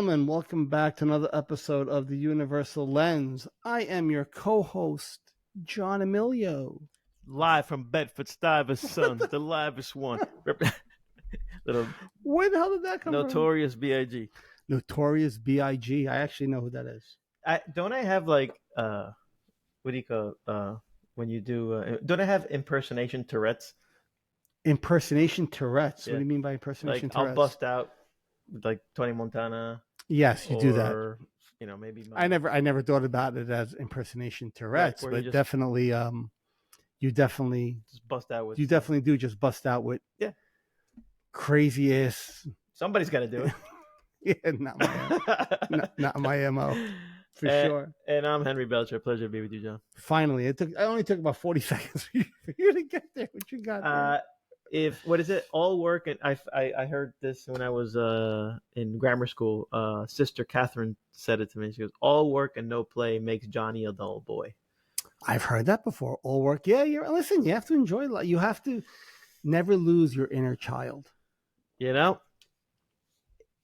gentlemen, welcome back to another episode of the Universal Lens. I am your co-host, John Emilio. Live from Bedford-Stuyvesant, son, the livest one. Little Where the hell did that come Notorious B.I.G. Notorious B.I.G. I actually know who that is. Don't I have like what do you call when you do? Don't I have impersonation Tourette's? Impersonation Tourette's. Yeah. What do you mean by impersonation Like Tourette's? I'll bust out with like Tony Montana. Yes, you do that. Or you know maybe. I never thought about it as impersonation Tourette's, Right, but just, definitely, you definitely just bust out with. You definitely do just bust out with crazy ass. Somebody's got to do it. Yeah, not my MO. For sure. And I'm Henry Belcher. Pleasure to be with you, John. Finally, I only took about 40 seconds for you to get there. What you got there? What is it? All work, and I heard this when I was in grammar school. Sister Catherine said it to me. She goes, "All work and no play makes Johnny a dull boy." I've heard that before. All work, listen. You have to enjoy life. You have to never lose your inner child. You know,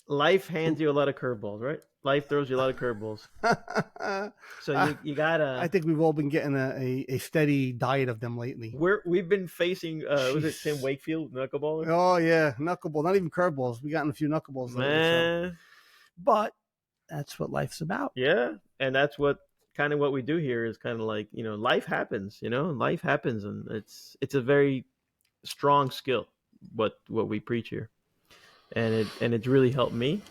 life hands you a lot of curveballs, right? Life throws you a lot of curveballs. So you gotta. I think we've all been getting a steady diet of them lately. We've been facing. Was it Tim Wakefield knuckleballer? Oh yeah, knuckleball. Not even curveballs. We gotten a few knuckleballs lately. So. But that's what life's about. Yeah, and that's what we do here is kind of like life happens. Life happens, and it's a very strong skill. What we preach here, and it's really helped me,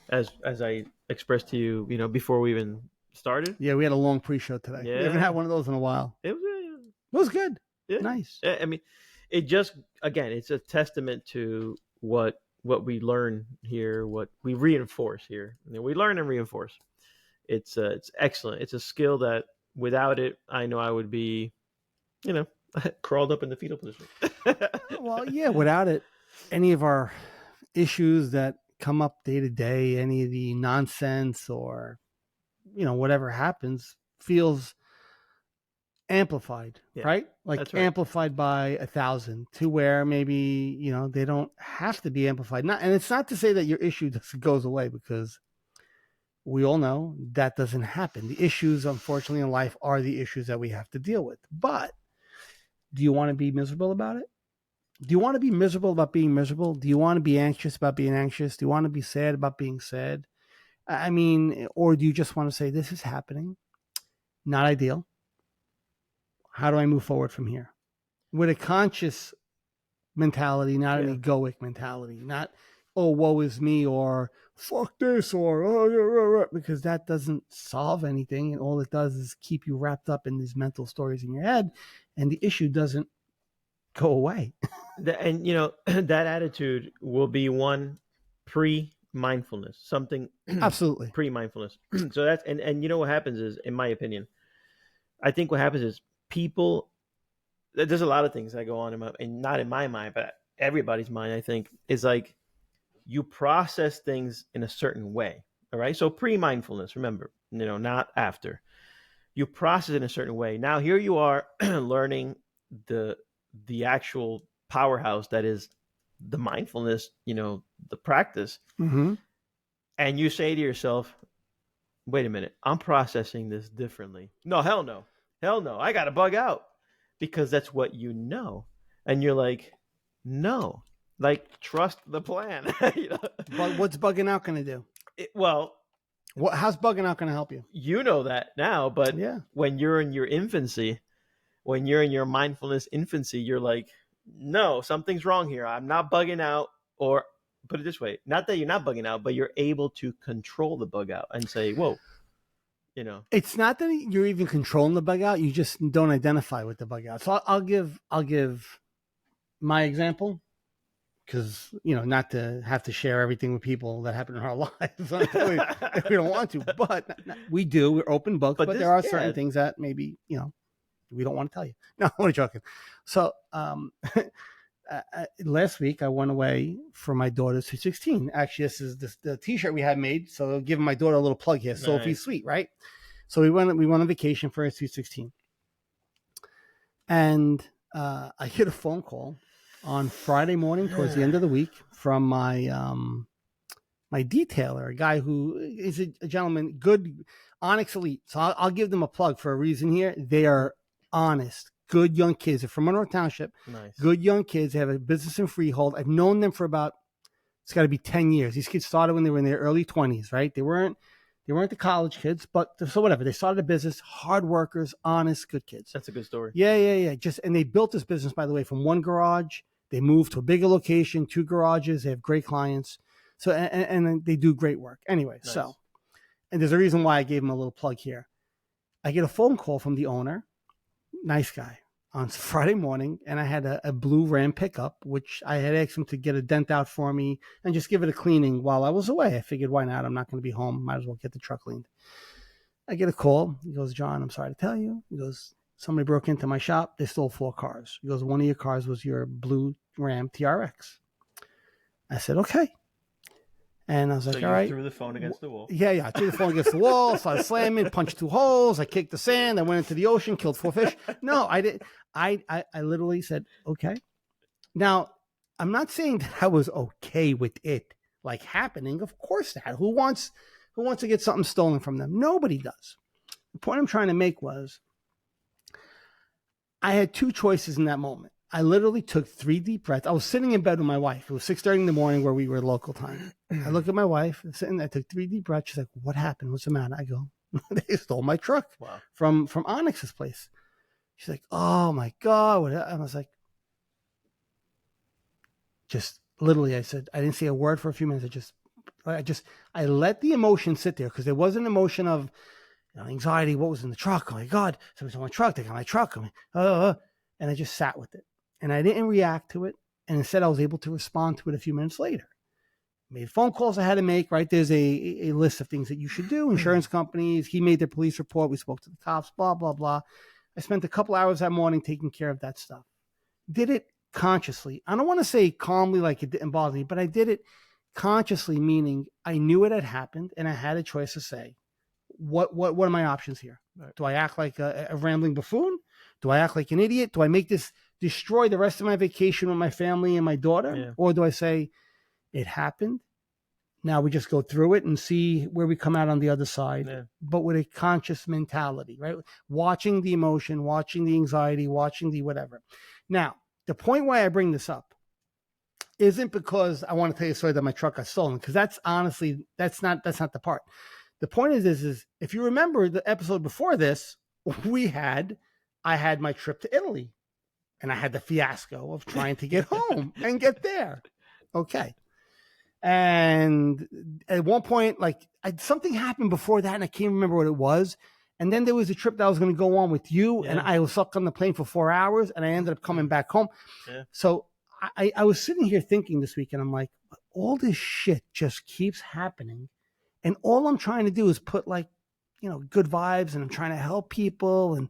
as I expressed to you, before we even started. Yeah, we had a long pre-show today. Yeah. We haven't had one of those in a while. It was good. Yeah. Nice. I mean, it just it's a testament to what we learn here, what we reinforce here. We learn and reinforce. It's excellent. It's a skill that without it, I know I would be, crawled up in the fetal position. Well, yeah, without it, any of our issues that come up day to day, any of the nonsense or, whatever happens feels amplified, right? Like right. Amplified by 1,000 to where maybe, they don't have to be amplified. And it's not to say that your issue just goes away, because we all know that doesn't happen. The issues, unfortunately, in life are the issues that we have to deal with. But do you want to be miserable about it? Do you want to be miserable about being miserable? Do you want to be anxious about being anxious? Do you want to be sad about being sad? I mean, or do you just want to say, this is happening? Not ideal. How do I move forward from here? With a conscious mentality, not an egoic mentality. Not, oh, woe is me, or fuck this, or because that doesn't solve anything. And all it does is keep you wrapped up in these mental stories in your head. And the issue doesn't go away. And that attitude will be one pre-mindfulness, something absolutely pre-mindfulness. So that's and what happens is, in my opinion, I think what happens is people. There's a lot of things that go on and not in my mind, but everybody's mind. I think is like you process things in a certain way. All right, so pre-mindfulness. Remember, not after. You process it in a certain way. Now here you are learning the actual powerhouse that is the mindfulness, the practice. Mm-hmm. And you say to yourself, wait a minute, I'm processing this differently. No, hell no. I got to bug out, because that's what you know. And you're like, no, like, trust the plan. But what's bugging out going to do? How's bugging out going to help you? You know that now, but when you're in your infancy, when you're in your mindfulness infancy, you're like, no, something's wrong here. I'm not bugging out. Or put it this way, not that you're not bugging out, but you're able to control the bug out and say, whoa, It's not that you're even controlling the bug out. You just don't identify with the bug out. So I'll give my example, because, not to have to share everything with people that happen in our lives if we don't want to, but we do. We're open books, but there are certain things that maybe, we don't want to tell you. No, I'm only joking. So last week I went away for my daughter's 16. Actually, this is the T-shirt we had made. So giving my daughter a little plug here. Sophie's Sweet, right? So we went on vacation for her 16. And I get a phone call on Friday morning towards the end of the week from my my detailer, a guy who is a gentleman, good Onyx Elite. So I'll give them a plug for a reason here. They are honest, good young kids. They're from Monroe Township. Nice. Good young kids. They have a business in Freehold. I've known them for about, it's got to be 10 years. These kids started when they were in their early 20s, right? They weren't the college kids, but so whatever. They started a business, hard workers, honest, good kids. That's a good story. Yeah. And they built this business, by the way, from one garage. They moved to a bigger location, 2 garages. They have great clients. So, and they do great work. Anyway, Nice. so, and there's a reason why I gave him a little plug here. I get a phone call from the owner, nice guy, on Friday morning, and I had a blue Ram pickup, which I had asked him to get a dent out for me and just give it a cleaning while I was away. I figured, why not? I'm not going to be home. Might as well get the truck cleaned. I get a call. He goes, John, I'm sorry to tell you. He goes, somebody broke into my shop. They stole 4 cars. He goes, one of your cars was your blue Ram TRX. I said, okay. And I was like, so all right. Threw the phone against the wall. Yeah. I threw the phone against the wall, started slamming, punched 2 holes. I kicked the sand. I went into the ocean, killed 4 fish. No, I didn't. I literally said, okay. Now, I'm not saying that I was okay with it like happening. Of course not. Who wants to get something stolen from them? Nobody does. The point I'm trying to make was I had 2 choices in that moment. I literally took 3 deep breaths. I was sitting in bed with my wife. It was 6:30 in the morning where we were local time. I look at my wife, sitting there, I took 3 deep breaths. She's like, what happened? What's the matter? I go, they stole my truck. Wow. from Onyx's place. She's like, oh my God. I was like, just literally, I said, I didn't say a word for a few minutes. I let the emotion sit there because there was an emotion of anxiety. What was in the truck? Oh my God, somebody stole my truck. They got my truck. And I just sat with it. And I didn't react to it. And instead, I was able to respond to it a few minutes later. Made phone calls I had to make, right? There's a list of things that you should do. Insurance companies. He made their police report. We spoke to the cops, blah, blah, blah. I spent a couple hours that morning taking care of that stuff. Did it consciously. I don't want to say calmly like it didn't bother me, but I did it consciously, meaning I knew it had happened and I had a choice to say, what are my options here? Right. Do I act like a rambling buffoon? Do I act like an idiot? Do I make this destroy the rest of my vacation with my family and my daughter? Yeah. Or do I say, it happened. Now we just go through it and see where we come out on the other side, but with a conscious mentality, right? Watching the emotion, watching the anxiety, watching the whatever. Now, the point why I bring this up isn't because I want to tell you a story that my truck got stolen, because that's honestly, that's not the part. The point is if you remember the episode before this, I had my trip to Italy and I had the fiasco of trying to get home and get there. Okay. And at one point, like something happened before that and I can't remember what it was. And then there was a trip that I was going to go on with you and I was stuck on the plane for 4 hours and I ended up coming back home. Yeah. So I was sitting here thinking this week and I'm like, all this shit just keeps happening. And all I'm trying to do is put good vibes and I'm trying to help people and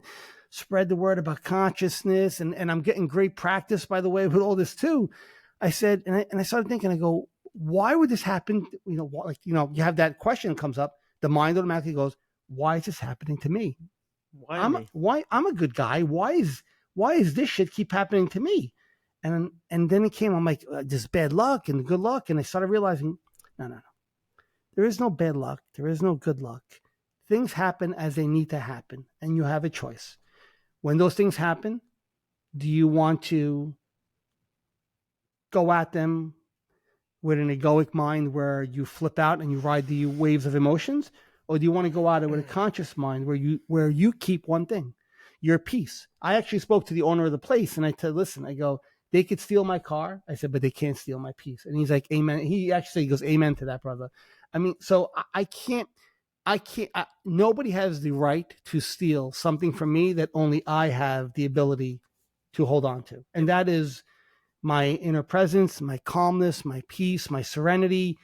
spread the word about consciousness. And I'm getting great practice, by the way, with all this too. I said, and I started thinking, I go, why would this happen? You have that question comes up. The mind automatically goes, why is this happening to me? Why I'm a good guy. Why is this shit keep happening to me? And then it came, I'm like, this bad luck and good luck. And I started realizing, no. There is no bad luck. There is no good luck. Things happen as they need to happen. And you have a choice. When those things happen, do you want to go at them with an egoic mind where you flip out and you ride the waves of emotions? Or do you want to go at it with a conscious mind where you keep one thing, your peace? I actually spoke to the owner of the place and I said, listen, I go, they could steal my car. I said, but they can't steal my peace. And he's like, amen. He actually goes, amen to that, brother. I mean, so I can't, nobody has the right to steal something from me that only I have the ability to hold on to. And that is my inner presence, my calmness, my peace, my serenity.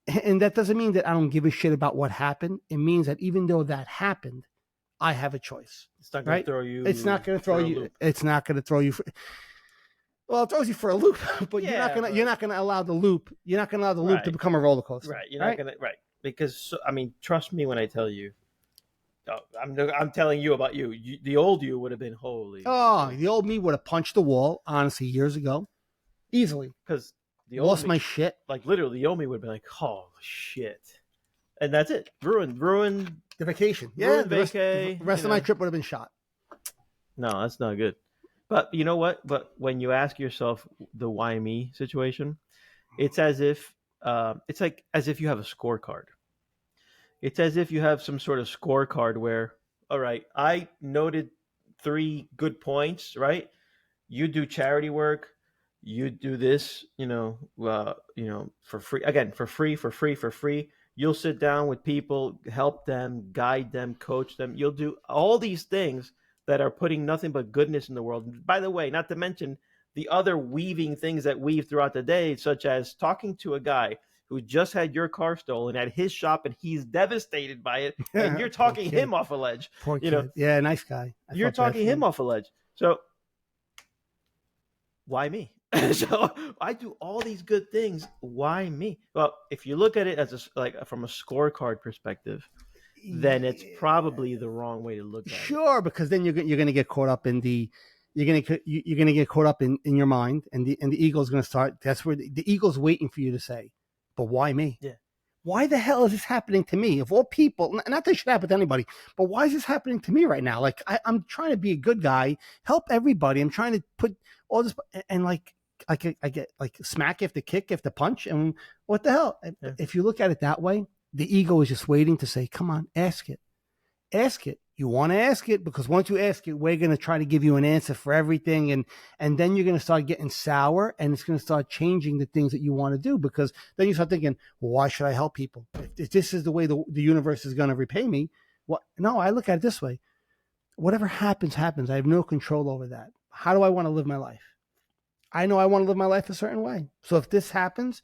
And that doesn't mean that I don't give a shit about what happened. It means that even though that happened, I have a choice. It's not going to throw you. It's not going to throw you. It's not going to throw you. Well, it throws you for a loop, but you're not going to allow the loop. You're not going to allow the loop to become a roller coaster. Right. You're not going to. Right. Because trust me when I tell you. I'm telling you about you. The old you would have been holy. Oh, the old me would have punched the wall, honestly, years ago, easily. Because The old Lost me, my shit. like literally, the old me would be like, "Oh shit," and that's it. Ruined, The vacation. Yeah, ruined the vacay. rest of my trip would have been shot. No, that's not good. But you know what? But when you ask yourself the why me situation, it's as if it's like as if you have a scorecard. It's as if you have some sort of scorecard where, all right, I noted 3 good points, right? You do charity work, you do this, for free, again, for free. You'll sit down with people, help them, guide them, coach them. You'll do all these things that are putting nothing but goodness in the world. By the way, not to mention the other weaving things that weave throughout the day, such as talking to a guy who just had your car stolen at his shop and he's devastated by it, and you're Poor talking kid. him off a ledge. Poor kid. Yeah, nice guy. I You're felt bad talking for him him. off a ledge. So why me? So I do all these good things. Why me? Well, if you look at it as like from a scorecard perspective, then it's probably the wrong way to look at it. Sure, because then you're going to get caught up in the you're going to get caught up in your mind, and the ego's going to start. That's where the ego's waiting for you to say, "But why me? Yeah. Why the hell is this happening to me? Of all people, not that it should happen to anybody, but why is this happening to me right now? Like I'm trying to be a good guy, help everybody. I'm trying to put all this, and like I get like smack after kick after punch, and what the hell? Yeah. If you look at it that way, the ego is just waiting to say, "Come on, ask it." Ask it. You want to ask it because once you ask it, we're going to try to give you an answer for everything. And then you're going to start getting sour, and it's going to start changing the things that you want to do, because then you start thinking, well, why should I help people? If this is the way the universe is going to repay me, what? No, I look at it this way. Whatever happens, happens. I have no control over that. How do I want to live my life? I know I want to live my life a certain way. So if this happens,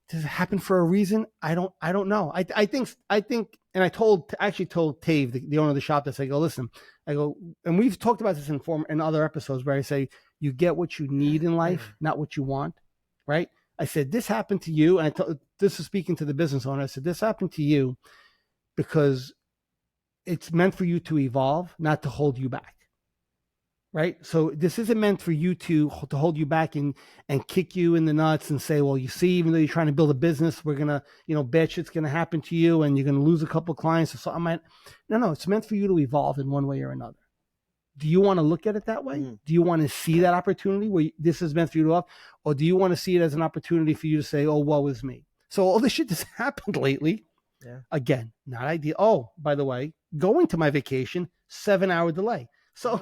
does it happen for a reason? I don't know. I think, and I actually told Tave, the owner of the shop, that I go, listen, I go, and we've talked about this in other episodes where I say, you get what you need in life, not what you want, right? I said, this happened to you. And this is speaking to the business owner. I said, this happened to you because it's meant for you to evolve, not to hold you back. Right. So this isn't meant for you to hold you back and kick you in the nuts and say, well, you see, even though you're trying to build a business, we're going to, bad shit's going to happen to you and you're going to lose a couple of clients or something. No, it's meant for you to evolve in one way or another. Do you want to look at it that way? Mm. Do you want to see that opportunity where this is meant for you to evolve? Or do you want to see it as an opportunity for you to say, oh, woe is me? So all this shit that's happened lately, again, not ideal. Oh, by the way, going to my vacation, 7-hour delay. So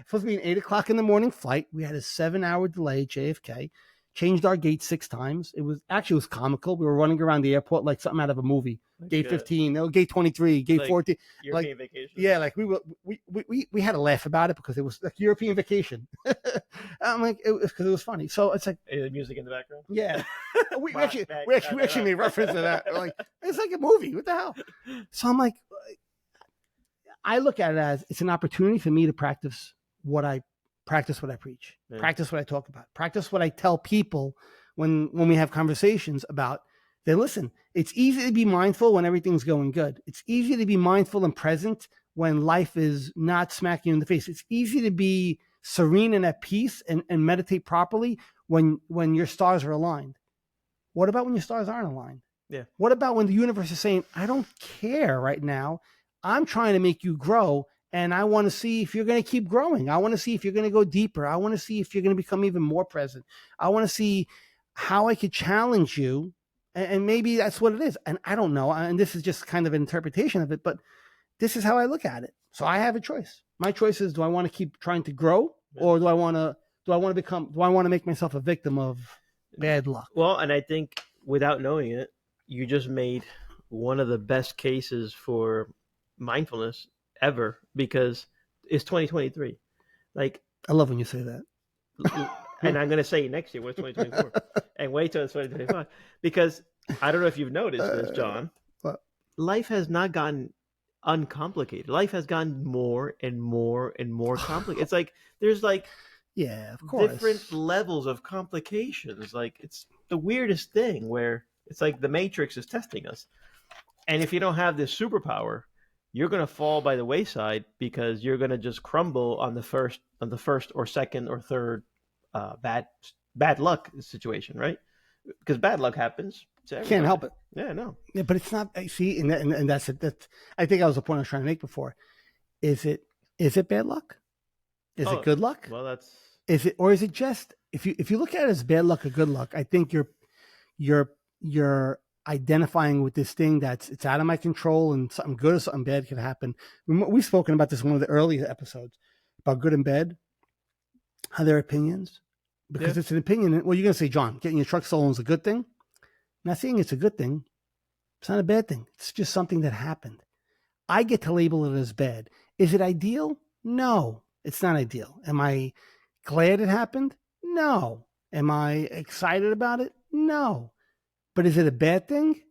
supposed to be an 8:00 in the morning flight. We had a 7-hour delay at JFK. Changed our gate 6 times. It was comical. We were running around the airport like something out of a movie. Like gate 15, no, gate 23, gate 14. European vacation. Yeah, like we had to laugh about it because it was like European vacation. I'm like, it was because it was funny. So it's like the music in the background. Yeah, we actually made reference to that. Like it's like a movie. What the hell? So I'm like, I look at it as it's an opportunity for me to practice what I preach, practice what I talk about, practice what I tell people when we have conversations about. They listen. It's easy to be mindful when everything's going good. It's easy to be mindful and present when life is not smacking you in the face. It's easy to be serene and at peace and meditate properly when your stars are aligned. What about when your stars aren't aligned? Yeah. What about when the universe is saying, I don't care right now. I'm trying to make you grow, and I want to see if you're going to keep growing. I want to see if you're going to go deeper. I want to see if you're going to become even more present. I want to see how I could challenge you, and maybe that's what it is. And I don't know, and this is just kind of an interpretation of it, but this is how I look at it. So I have a choice. My choice is: do I want to keep trying to grow, or do I want to make myself a victim of bad luck? Well, and I think without knowing it, you just made one of the best cases for mindfulness ever, because it's 2023. Like, I love when you say that. And I'm going to say next year, what's 2024? And wait till it's 2025. Because I don't know if you've noticed this, John. Life has not gotten uncomplicated. Life has gotten more and more and more complicated. It's like there's like of course, different levels of complications. Like it's the weirdest thing where it's like the Matrix is testing us. And if you don't have this superpower, you're going to fall by the wayside because you're going to just crumble on the first or second or third bad bad luck situation, right? Because bad luck happens to Can't everybody. help it. Yeah, no. Yeah, but it's not. See, and that's it. That's, I think that was the point I was trying to make before. Is it bad luck? Is it Oh, good luck? well, that's Is it, or is it just, if you look at it as bad luck or good luck? I think you're you're identifying with this thing that's it's out of my control, and something good or something bad could happen. We've spoken about this in one of the earlier episodes about good and bad, how their opinions, yeah. because it's an opinion. Well, you're gonna say, John, getting your truck stolen is a good thing. I'm not saying it's a good thing. It's not a bad thing. It's just something that happened. I get to label it as bad. Is it ideal? No, it's not ideal. Am I glad it happened? No. Am I excited about it? No. But is it a bad thing?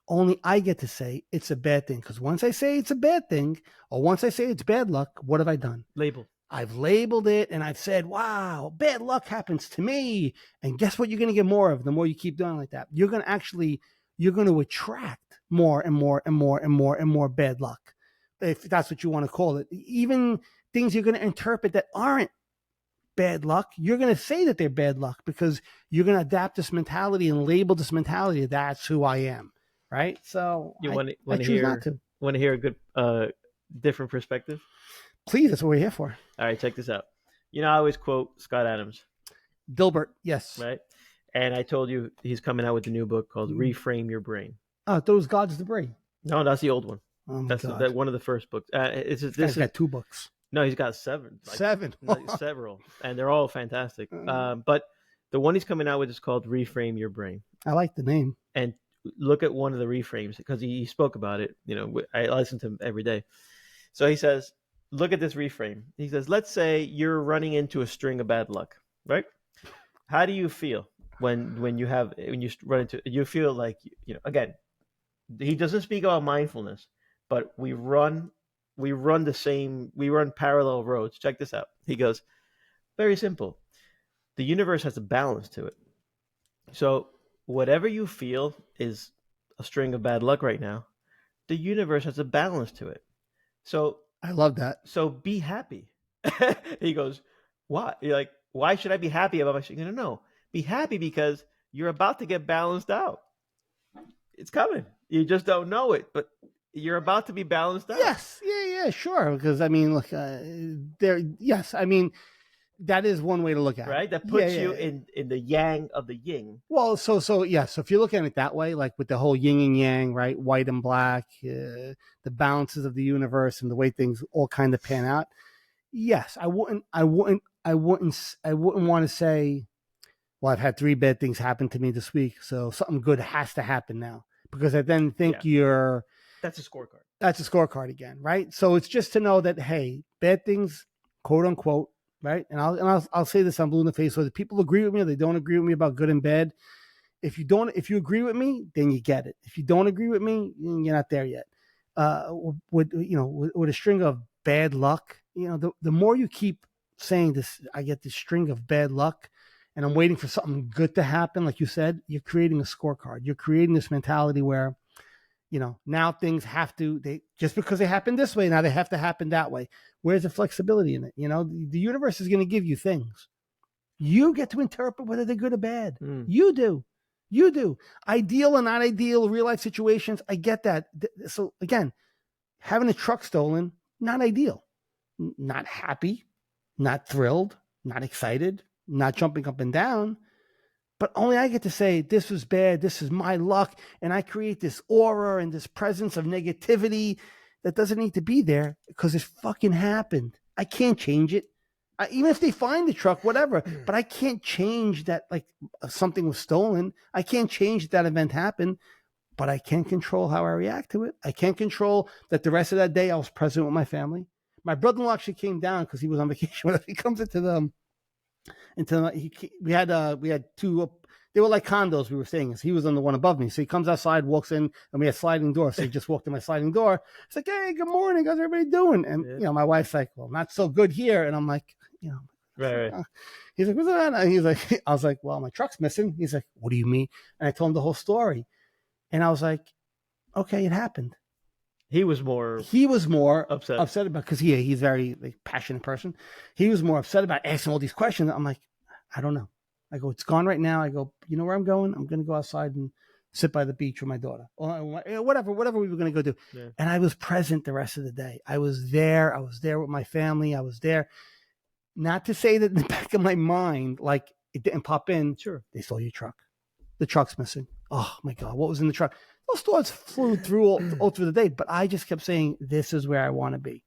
Only I get to say it's a bad thing. Because once I say it's a bad thing, or once I say it's bad luck, what have I done? Label. I've labeled it and I've said, wow, bad luck happens to me. And guess what you're going to get more of the more you keep doing like that? You're going to attract more and more and more and more and more bad luck, if that's what you want to call it. Even things you're going to interpret that aren't bad luck, you're going to say that they're bad luck because you're going to adapt this mentality and label this mentality. That's who I am. Right. So You I choose not to. want to hear a good different perspective? Please, that's what we're here for. All right, check this out. You know, I always quote Scott Adams, Dilbert, yes. right? And I told you he's coming out with a new book called Reframe Your Brain. Oh, those God's debris. No, that's the old one. Oh my That's God. one of the first books. This got 2 books. No, he's got 7. Seven. Several, and they're all fantastic. But the one he's coming out with is called Reframe Your Brain. I like the name. And look at one of the reframes because he spoke about it. You know, I listen to him every day. So he says, look at this reframe. He says, let's say you're running into a string of bad luck, right? How do you feel when you run into, you feel like, you know, again, he doesn't speak about mindfulness, but we run parallel roads. Check this out. He goes, very simple. The universe has a balance to it. So whatever you feel is a string of bad luck right now, the universe has a balance to it. So I love that. So be happy. He goes, why? You're like, why should I be happy about my shit? No. Be happy because you're about to get balanced out. It's coming. You just don't know it, but you're about to be balanced out. Yes. Yeah, sure. Because I mean, look, yes, I mean, that is one way to look at it. Right? That puts you in the yang of the yin. Well, so if you're looking at it that way, like with the whole yin and yang, right? White and black, the balances of the universe and the way things all kind of pan out. Yes, I wouldn't want to say, well, I've had 3 bad things happen to me this week, so something good has to happen now, because I then think that's a scorecard. That's a scorecard again, right? So it's just to know that, hey, bad things, quote unquote, right? And I'll say this on Blue in the Face, whether people agree with me or they don't agree with me about good and bad. If you agree with me, then you get it. If you don't agree with me, you're not there yet. With a string of bad luck, the more you keep saying this, I get this string of bad luck, and I'm waiting for something good to happen. Like you said, you're creating a scorecard. You're creating this mentality where, now things have to, just because they happen this way, now they have to happen that way. Where's the flexibility in it? The universe is going to give you things. You get to interpret whether they're good or bad. You do. Ideal or not ideal, real life situations, I get that. So again, having a truck stolen, not ideal. Not happy, not thrilled, not excited, not jumping up and down. But only I get to say, this was bad, this is my luck, and I create this aura and this presence of negativity that doesn't need to be there because it fucking happened. I can't change it. Even if they find the truck, whatever, but I can't change that, like, something was stolen. I can't change that event happened, but I can control how I react to it. I can't control that the rest of that day I was present with my family. My brother-in-law actually came down because he was on vacation with us. He comes we had 2, they were like condos we were staying in. So he was on the one above me. So he comes outside, walks in, and we had sliding doors. So he just walked in my sliding door. It's like, hey, good morning. How's everybody doing? And, my wife's like, well, not so good here. And I'm like, right. He's like, what's that? And he's like, I was like, well, my truck's missing. He's like, what do you mean? And I told him the whole story. And I was like, okay, it happened. He was more upset about, because he's very passionate person. He was more upset about asking all these questions. I'm like, I don't know. I go, it's gone right now. I go, you know where I'm going? I'm going to go outside and sit by the beach with my daughter, or whatever we were going to go do. Yeah. And I was present the rest of the day. I was there. I was there with my family. I was there. Not to say that in the back of my mind, like it didn't pop in. Sure. They stole your truck. The truck's missing. Oh my God, what was in the truck? Those thoughts flew through all through the day, but I just kept saying, this is where I want to be.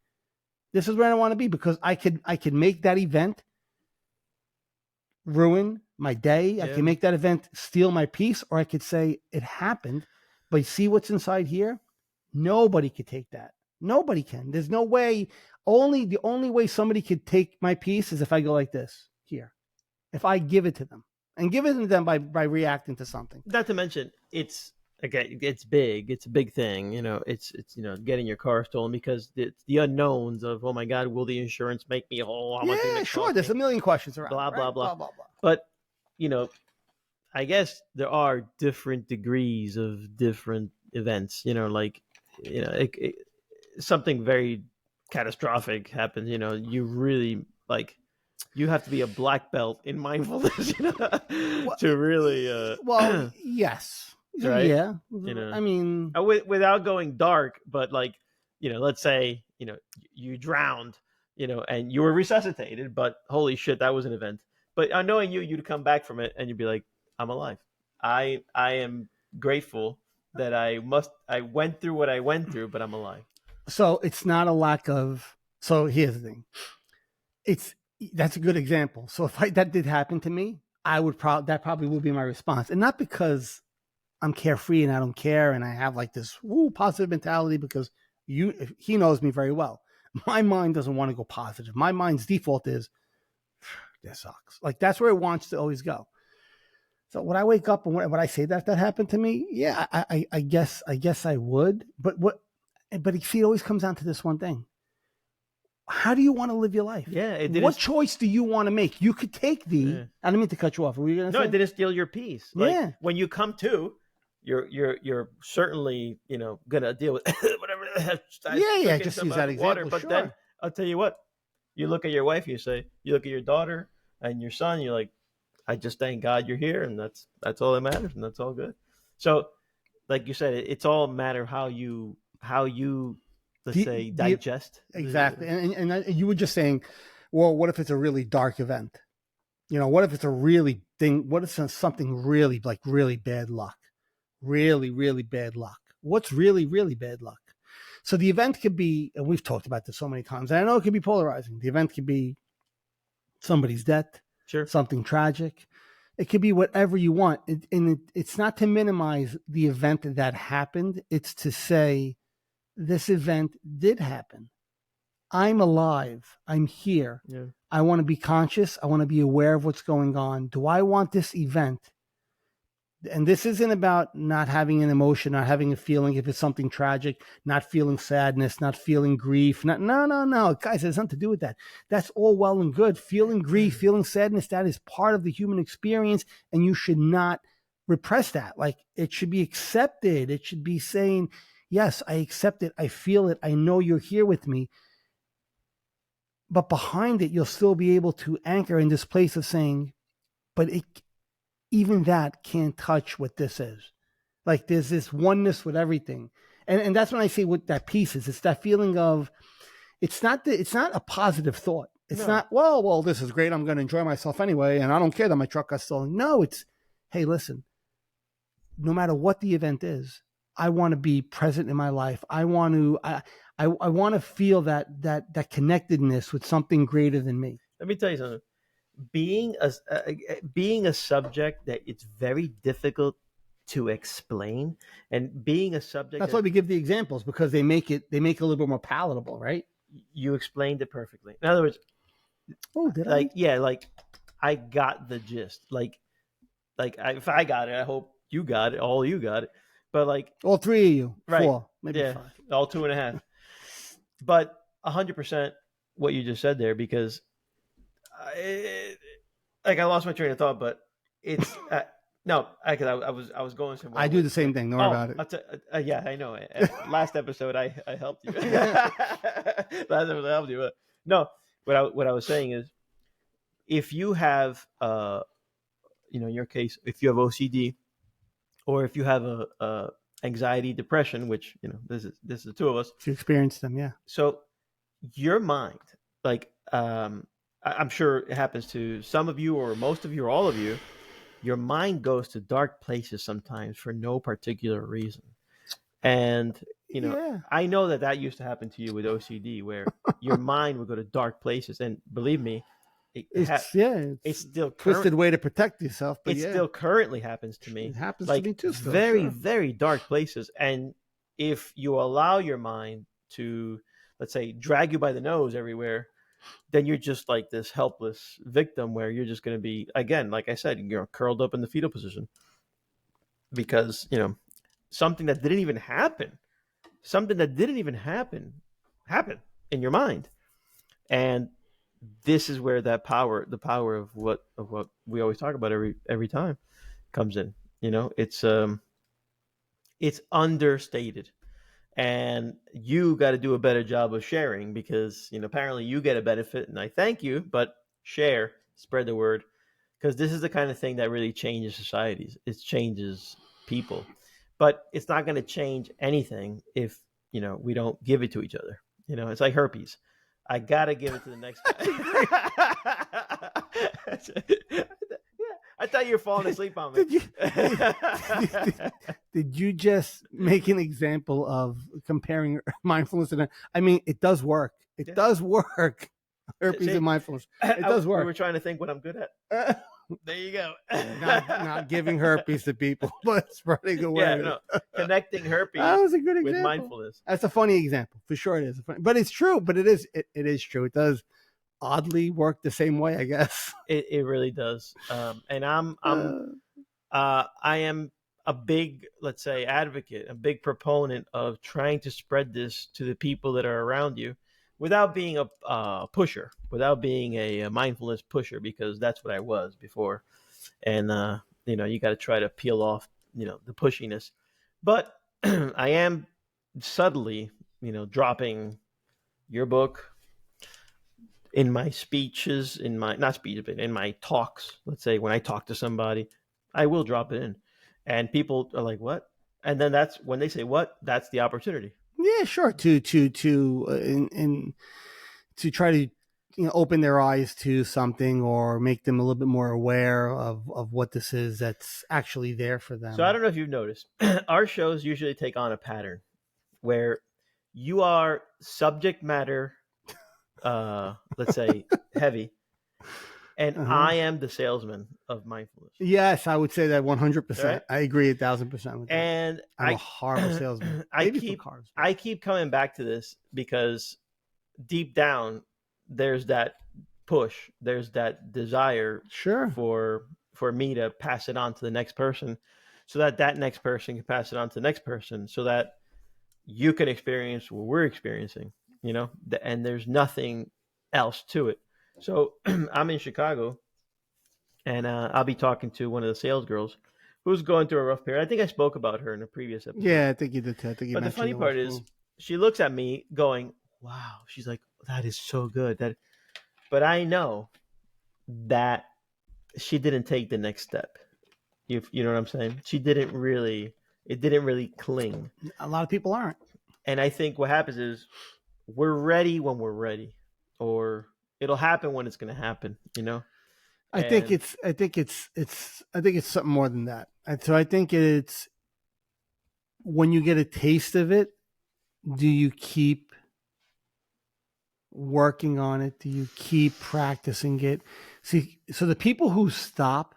This is where I want to be, because I could make that event ruin my day. Yeah. I can make that event steal my peace, or I could say it happened, but see what's inside here? Nobody could take that. Nobody can. There's no way. The only way somebody could take my peace is if I go like this here. If I give it to them, and give it to them by reacting to something. Not to mention, it's big. It's a big thing. It's getting your car stolen, because it's the unknowns of, oh my God, will the insurance make me whole? How much? Yeah, sure. There's a million questions around. Blah, right? blah, blah, blah, blah. But I guess there are different degrees of different events. Something very catastrophic happens. You really you have to be a black belt in mindfulness to really well, yes, right? Yeah, I mean, without going dark, but let's say you drowned, and you were resuscitated, but holy shit, that was an event. But knowing you'd come back from it and you'd be like, I'm alive. I am grateful that I went through what I went through, but I'm alive. So it's not a lack of. So here's the thing. That's a good example. So if that did happen to me, that probably would be my response, and not because I'm carefree and I don't care and I have like this positive mentality, because he knows me very well. My mind doesn't want to go positive. My mind's default is, this sucks. Like that's where it wants to always go. So when I wake up and when I say that happened to me, yeah, I guess I would. But see, it always comes down to this one thing. How do you want to live your life? Yeah. What choice do you want to make? You could take I don't mean to cut you off. Were you going to say? No, it didn't steal your peace. When you come to, you're certainly gonna deal with whatever. Just use that example. Water, but sure. Then I'll tell you what. You look at your wife. You look at your daughter and your son. You're like, I just thank God you're here, and that's all that matters, and that's all good. So, like you said, it's all matter how you digest. Exactly. And you were just saying, well, what if it's a really dark event? What if it's a really thing? What if it's something really really bad luck? Really, really bad luck. What's really, really bad luck? So the event could be, and we've talked about this so many times, and I know it could be polarizing. The event could be somebody's death, sure, something tragic. It could be whatever you want. It's not to minimize the event that happened. It's to say, this event did happen. I'm alive. I'm here. Yeah. I want to be conscious. I want to be aware of what's going on. Do I want this event? And this isn't about not having an emotion, not having a feeling if it's something tragic, not feeling sadness, not feeling grief. No. Guys, it has nothing to do with that. That's all well and good. Feeling grief, feeling sadness, that is part of the human experience, and you should not repress that. Like, it should be accepted. It should be saying, yes, I accept it. I feel it. I know you're here with me. But behind it, you'll still be able to anchor in this place of saying, but even that can't touch what this is. Like, there's this oneness with everything. And that's when I say what that piece is. It's that feeling of, it's not a positive thought. It's not, well, this is great. I'm going to enjoy myself anyway. And I don't care that my truck got stolen. No, it's, hey, listen, no matter what the event is, I want to be present in my life. I want to feel that connectedness with something greater than me. Let me tell you something. Being a subject that it's very difficult to explain, and being a subject that's why we give the examples, because they make it a little bit more palatable, right? You explained it perfectly. In other words, I? Yeah, I got the gist. If I got it, I hope you got it. All you got it. But all three of you, right? 4, maybe 5, all 2.5. But 100% what you just said there, because I lost my train of thought, but it's no, I was going somewhere. I do the same thing. Don't worry about it. Yeah, I know. Last episode, I helped you. Last episode, I helped you. But no, what I was saying is, if you have in your case, if you have OCD, or if you have a anxiety, depression, which this is the two of us. If you experience them, yeah. So your mind, like I'm sure it happens to some of you, or most of you, or all of you. Your mind goes to dark places sometimes for no particular reason. And Yeah. I know that used to happen to you with OCD, where your mind would go to dark places. And believe me, it ha- it's It's still current. twisted way to protect yourself, but It yeah, still currently happens to it me, happens to like me too. Still, very, sure. very dark places. And if you allow your mind to, let's say, drag you by the nose everywhere, then you're just like this helpless victim, where you're just going to be, again, like I said, you're curled up in the fetal position, because something that didn't even happen, happened in your mind. And this is where that power, the power of what we always talk about every time, comes in. It's understated, and you got to do a better job of sharing, because apparently you get a benefit, and I thank you. But share, spread the word, because this is the kind of thing that really changes societies. It changes people, but it's not going to change anything if we don't give it to each other. It's like herpes. I gotta give it to the next guy. Yeah, I thought you were falling asleep on me. Did you did you just make an example of comparing mindfulness and I mean, it does work. It Yeah. does work. Herpes See, and mindfulness. It does We work. were trying to think what I'm good at. There you go. Not giving herpes to people, but spreading Yeah, awareness. no, connecting herpes That was a good with example. mindfulness. That's a funny example for sure. It is, but it's true. But it is true. It does oddly work the same way, I guess. It really does. And I am a big, let's say, advocate, a big proponent of trying to spread this to the people that are around you, without being a pusher, without being a mindfulness pusher, because that's what I was before. And you got to try to peel off the pushiness. But I am subtly dropping your book in my speeches, in my, not speeches, but in my talks. Let's say when I talk to somebody, I will drop it in, and people are like, "What?" And then that's when they say, "What?" That's the opportunity. Yeah, sure. To try to open their eyes to something, or make them a little bit more aware of what this is that's actually there for them. So I don't know if you've noticed, our shows usually take on a pattern where you are subject matter, let's say, heavy, and I am the salesman of mindfulness. Yes, I would say that 100%. Right? I agree 1,000% with that. And I'm a horrible salesman. I keep coming back to this, because deep down there's that push, there's that desire, Sure, for me to pass it on to the next person, so that next person can pass it on to the next person, so that you can experience what we're experiencing, and there's nothing else to it. So I'm in Chicago, and I'll be talking to one of the sales girls who's going through a rough period. I think I spoke about her in a previous episode. Yeah, I think you did too. I think you But the funny part is, she looks at me going, "Wow," she's like, "That is so good." But I know that she didn't take the next step. You know what I'm saying? It didn't really cling. A lot of people aren't. And I think what happens is, we're ready when we're ready, or it'll happen when it's going to happen. I think it's something more than that. And so I think it's when you get a taste of it, do you keep working on it? Do you keep practicing it? See, so the people who stop,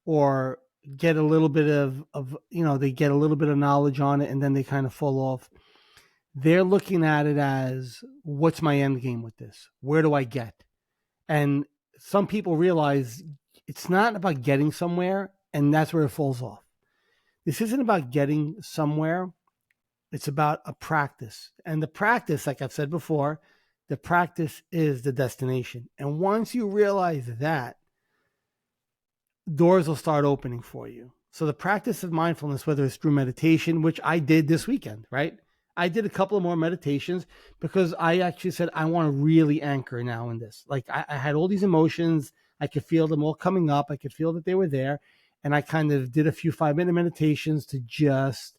or get a little bit of they get a little bit of knowledge on it and then they kind of fall off, they're looking at it as, what's my end game with this? Where do I get? And some people realize it's not about getting somewhere, and that's where it falls off. This isn't about getting somewhere. It's about a practice. And the practice, like I've said before, the practice is the destination. And once you realize that, doors will start opening for you. So the practice of mindfulness, whether it's through meditation, which I did this weekend, right? I did a couple of more meditations, because I actually said, I want to really anchor now in this. Like I had all these emotions. I could feel them all coming up. I could feel that they were there. And I kind of did a few 5-minute meditations to just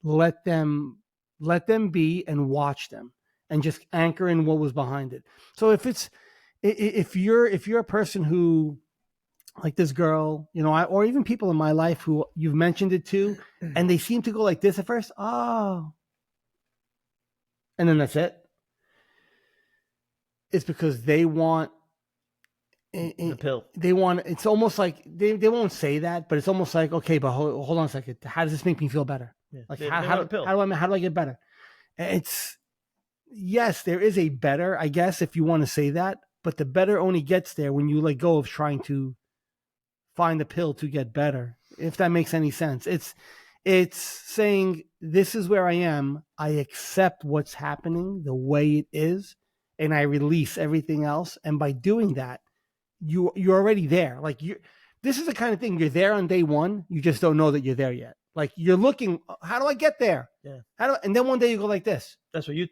let them be and watch them and just anchor in what was behind it. So if you're a person who, like this girl, or even people in my life who you've mentioned it to, and they seem to go like this at first, oh, and then that's it. It's because they want the pill. They want. It's almost like they won't say that, but it's almost like, okay, but hold on a second. How does this make me feel better? Yeah. Like They how want a pill. how do I get better? It's yes, there is a better, I guess, if you want to say that, but the better only gets there when you let go of trying to find the pill to get better. If that makes any sense, it's saying this is where I am. I accept what's happening the way it is, and I release everything else. And by doing that, you're already there. Like this is the kind of thing you're there on day one. You just don't know that you're there yet. Like you're looking, how do I get there? Yeah. And then one day you go like this. That's what you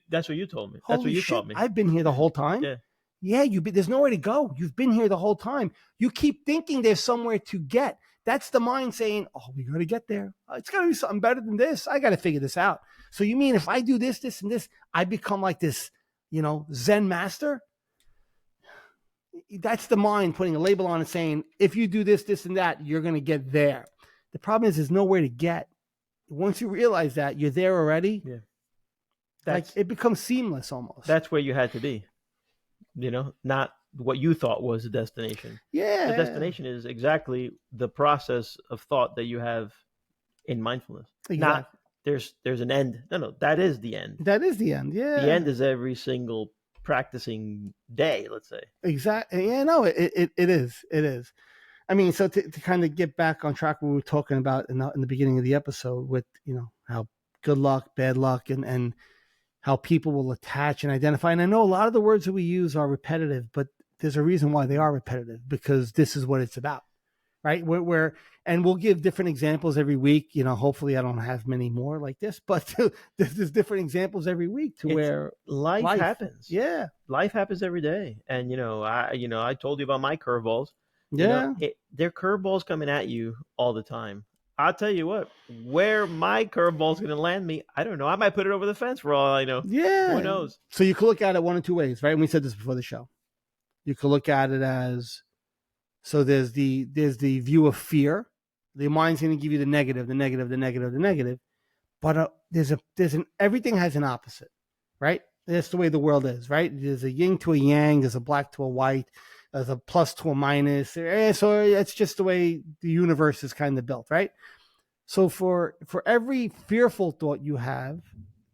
told me. Holy That's what you shit, taught me. I've been here the whole time. Yeah. Yeah, there's nowhere to go. You've been here the whole time. You keep thinking there's somewhere to get. That's the mind saying, oh, we got to get there. It's got to be something better than this. I got to figure this out. So you mean if I do this, this, and this, I become like this, Zen master? That's the mind putting a label on it saying, if you do this, this, and that, you're going to get there. The problem is there's nowhere to get. Once you realize that, you're there already. Yeah. Like it becomes seamless almost. That's where you had to be, not what you thought was the destination. Yeah. The destination is exactly the process of thought that you have in mindfulness. Exactly. Not there's an end. No, that is the end. That is the end. Yeah. The end is every single practicing day, let's say. Exactly. Yeah, no, it is. It is. I mean, so to kind of get back on track, what we were talking about in the beginning of the episode with, how good luck, bad luck, and how people will attach and identify. And I know a lot of the words that we use are repetitive, but there's a reason why they are repetitive, because this is what it's about, right? And we'll give different examples every week. Hopefully I don't have many more like this, but there's different examples every week where life happens. Yeah. Life happens every day. And, I told you about my curveballs. Yeah. They're curveballs coming at you all the time. I'll tell you what, where my curveball's going to land me, I don't know. I might put it over the fence for all I know. Yeah. Who knows? So you could look at it one of two ways, right? And we said this before the show. You could look at it as, so there's the view of fear. The mind's going to give you the negative. But everything has an opposite, right? That's the way the world is, right? There's a yin to a yang. There's a black to a white. There's a plus to a minus. So it's just the way the universe is kind of built, right? So for every fearful thought you have,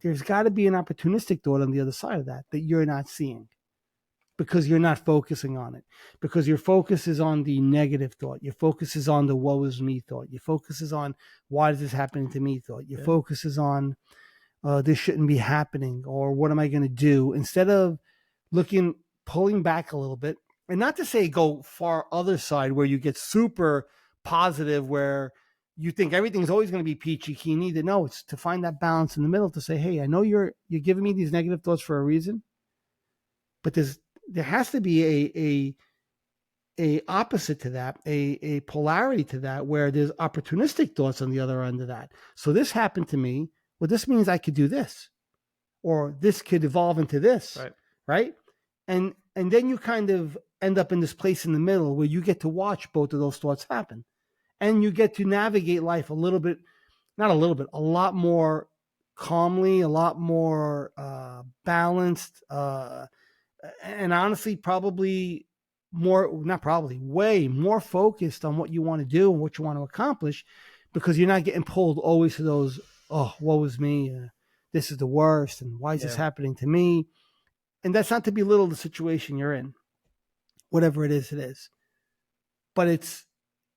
there's got to be an opportunistic thought on the other side of that you're not seeing, because you're not focusing on it, because your focus is on the negative thought. Your focus is on the woe is me thought. Your focus is on why is this happening to me thought. Your focus is on this shouldn't be happening, or what am I going to do? Instead of pulling back a little bit, and not to say go far other side where you get super positive, where you think everything's always going to be peachy keen. Either no, it's to find that balance in the middle to say, hey, I know you're giving me these negative thoughts for a reason, but there has to be a opposite to that, a polarity to that, where there's opportunistic thoughts on the other end of that. So this happened to me. Well, this means I could do this, or this could evolve into this, right? And then you kind of end up in this place in the middle where you get to watch both of those thoughts happen, and you get to navigate life a lot more calmly, a lot more balanced, and honestly, way more focused on what you want to do and what you want to accomplish, because you're not getting pulled always to those, oh, woe is me, this is the worst, and why is this happening to me? And that's not to belittle the situation you're in. Whatever it is. But it's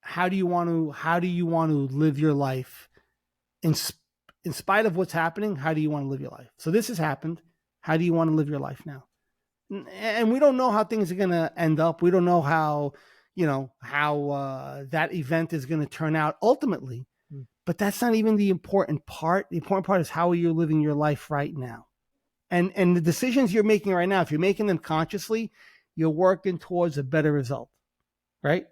how do you want to live your life in spite of what's happening? How do you want to live your life? So this has happened. How do you want to live your life now? And we don't know how things are going to end up. We don't know how that event is going to turn out ultimately. But that's not even the important part. The important part is how are you living your life right now? And the decisions you're making right now, if you're making them consciously, you're working towards a better result. right?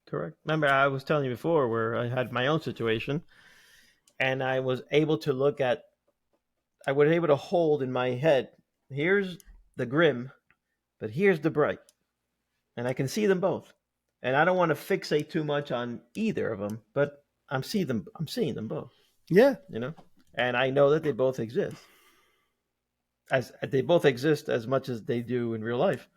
Correct. Remember, I was telling you before where I had my own situation, and I was able to look at, I was able to hold in my head, here's the grim, but here's the bright, and I can see them both. And I don't want to fixate too much on either of them, but I'm seeing them both, Yeah, you know, and I know that they both exist, as they both exist as much as they do in real life,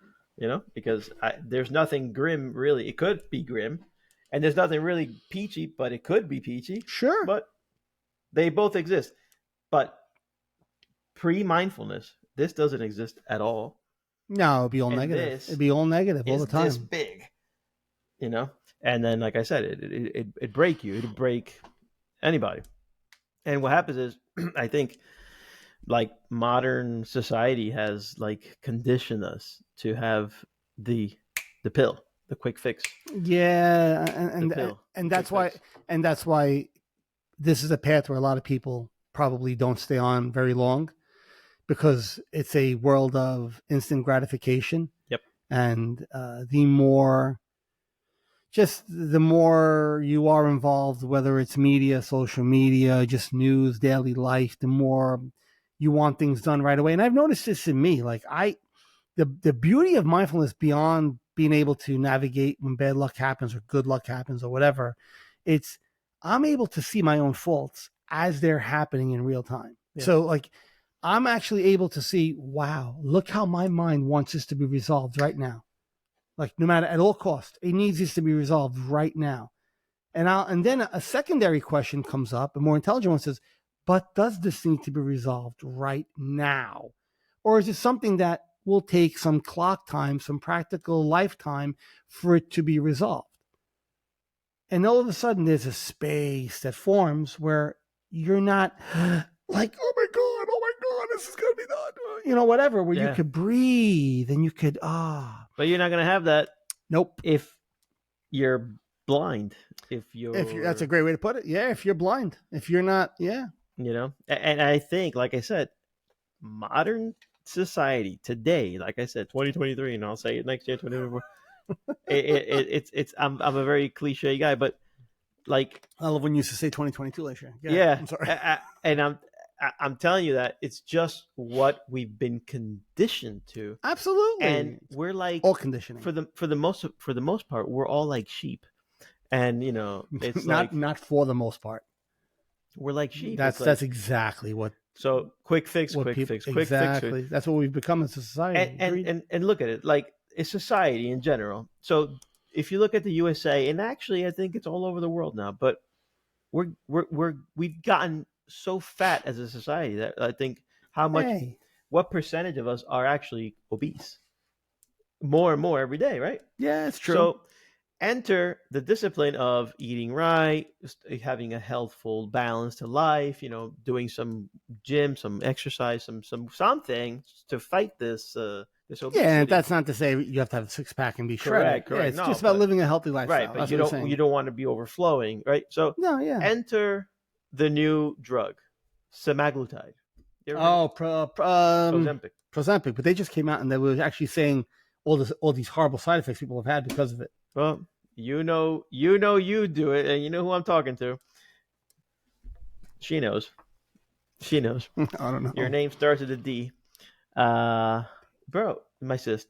because there's nothing grim really. It could be grim, and there's nothing really peachy, but it could be peachy. sure. But they both exist. But pre mindfulness, this doesn't exist at all, No, it'd be all and negative. It'd this be all negative all the is this time. big, you know. And then, like I said, it break you. It'd break anybody. And what happens is, I think, like modern society has like conditioned us to have the the pill, the quick fix, Yeah, the and and, pill, and quick that's why fix. and that's why this is a path where a lot of people probably don't stay on very long because it's a world of instant gratification, Yep. and the more you are involved, whether it's media, social media, just news, daily life, the more you want things done right away. And I've noticed this in me. Like the beauty of mindfulness beyond being able to navigate when bad luck happens or good luck happens or whatever, it's I'm able to see my own faults as they're happening in real time. Yeah. So like I'm actually able to see, wow, look how my mind wants this to be resolved right now. Like no matter at all cost, it needs this to be resolved right now. And then a secondary question comes up, a more intelligent one says, but does this need to be resolved right now? Or is it something that will take some clock time, some practical lifetime for it to be resolved? And all of a sudden there's a space that forms where you're not like, oh my God, this is gonna be done. Whatever, where you Yeah. could breathe and you could But you're not gonna have that nope. if you're blind. If If you that's a you're, great way to put it. Yeah, if you're blind. If you're not, yeah. and I think, like I said, modern society today, like I said, 2023, and I'll say it next year, 2024. It's I'm a very cliche guy, but like, I love when you used to say 2022 last year. Yeah, yeah, I'm sorry. and I'm telling you that it's just what we've been conditioned to, Absolutely. and we're like, all conditioning. for the most part, we're all like sheep, and it's not like not for the most part. we're like sheep. That's It's like, exactly what quick fix, what quick people fix, quick fix. exactly. That's what we've become as a society. And look at it, like it's society in general. So if you look at the USA, and actually I think it's all over the world now, but we've gotten so fat as a society that I think Hey, what percentage of us are actually obese, more and more every day, right? yeah, it's true. So enter the discipline of eating right, having a healthful balance to life, doing some gym, some exercise, something to fight this Yeah, obesity. that's not to say you have to have a six pack and be shredded. Correct. Yeah, it's No, just about but living a healthy right, lifestyle. but That's what I'm saying. you don't want to be overflowing, right? So No, yeah. enter the new drug, semaglutide. You ever heard of Oh, it? Ozempic. Prosempic, but they just came out and they were actually saying all these horrible side effects people have had because of it. Well, you do it, and you know who I'm talking to. She knows. She knows. I don't Your know. name starts with a D. Bro, my sis,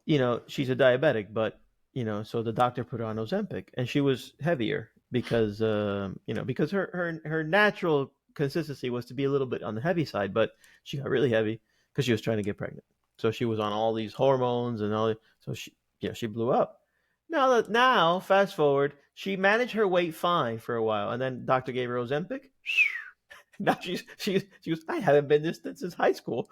she's a diabetic, but so the doctor put her on Ozempic, and she was heavier because because her natural consistency was to be a little bit on the heavy side, but she got really heavy because she was trying to get pregnant. So she was on all these hormones and all. So she blew up. Now fast forward, she managed her weight fine for a while, and then doctor gave her Ozempic. Now she was, I haven't been this since high school.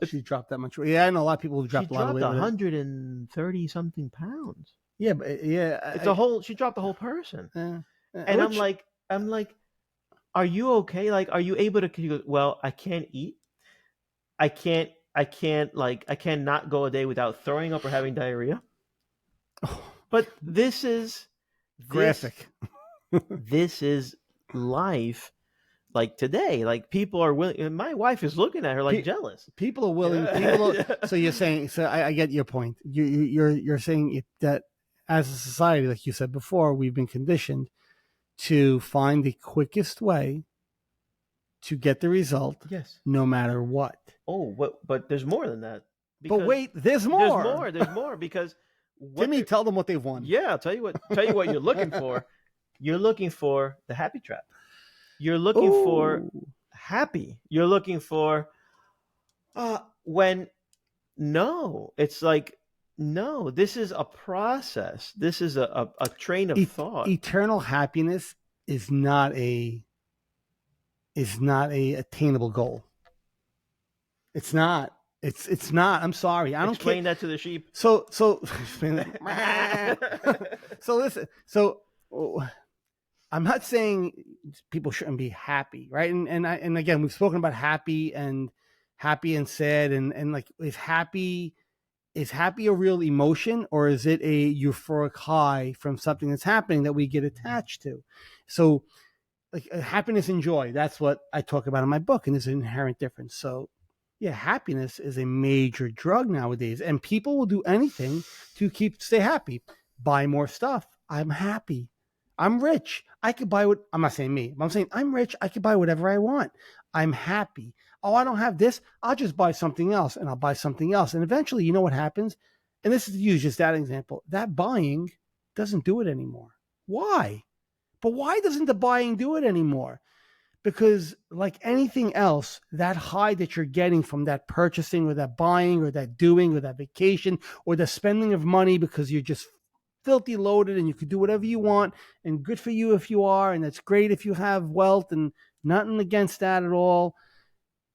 She dropped that much weight. Yeah, I know a lot of people who She dropped a lot of dropped weight with it. 130 something pounds. Yeah, but yeah, It's a whole. She dropped the whole person, and which I'm like, are you okay? Like, are you able to? He goes, well, I can't eat. I cannot go a day without throwing up or having diarrhea. But this graphic. this is life like today, like people are willing. My wife is looking at her like jealous. People are willing. Yeah. So you're saying. So I get your point. You're saying that as a society, like you said before, we've been conditioned to find the quickest way to get the result, Yes. no matter what. Oh, but there's more than that. But Because wait, there's more. There's more because Timmy, tell them what they've won. Yeah, I'll tell you what. Tell you what you're looking for. You're looking for the happy trap. You're looking for happy. You're looking for when no, it's like no. This is a process. This is a train of thought. Eternal happiness is not a attainable goal. It's not. It's not. I'm sorry. I don't explain that to the sheep. So so listen. So I'm not saying people shouldn't be happy, right? And again, we've spoken about happy and sad and like is happy a real emotion, or is it a euphoric high from something that's happening that we get attached to? So like happiness and joy, that's what I talk about in my book, and there's an inherent difference. So yeah, happiness is a major drug nowadays, and people will do anything to stay happy. Buy more stuff. I'm happy. I'm rich. I could buy what. I'm not saying me, but I'm saying I'm rich. I could buy whatever I want. I'm happy. Oh, I don't have this. I'll just buy something else, and I'll buy something else, and eventually, you know what happens? And this is to use just that example. That buying doesn't do it anymore. Why? But why doesn't the buying do it anymore? Because like anything else, that high that you're getting from that purchasing or that buying or that doing or that vacation or the spending of money because you're just filthy loaded and you can do whatever you want, and good for you if you are, and that's great if you have wealth, and nothing against that at all.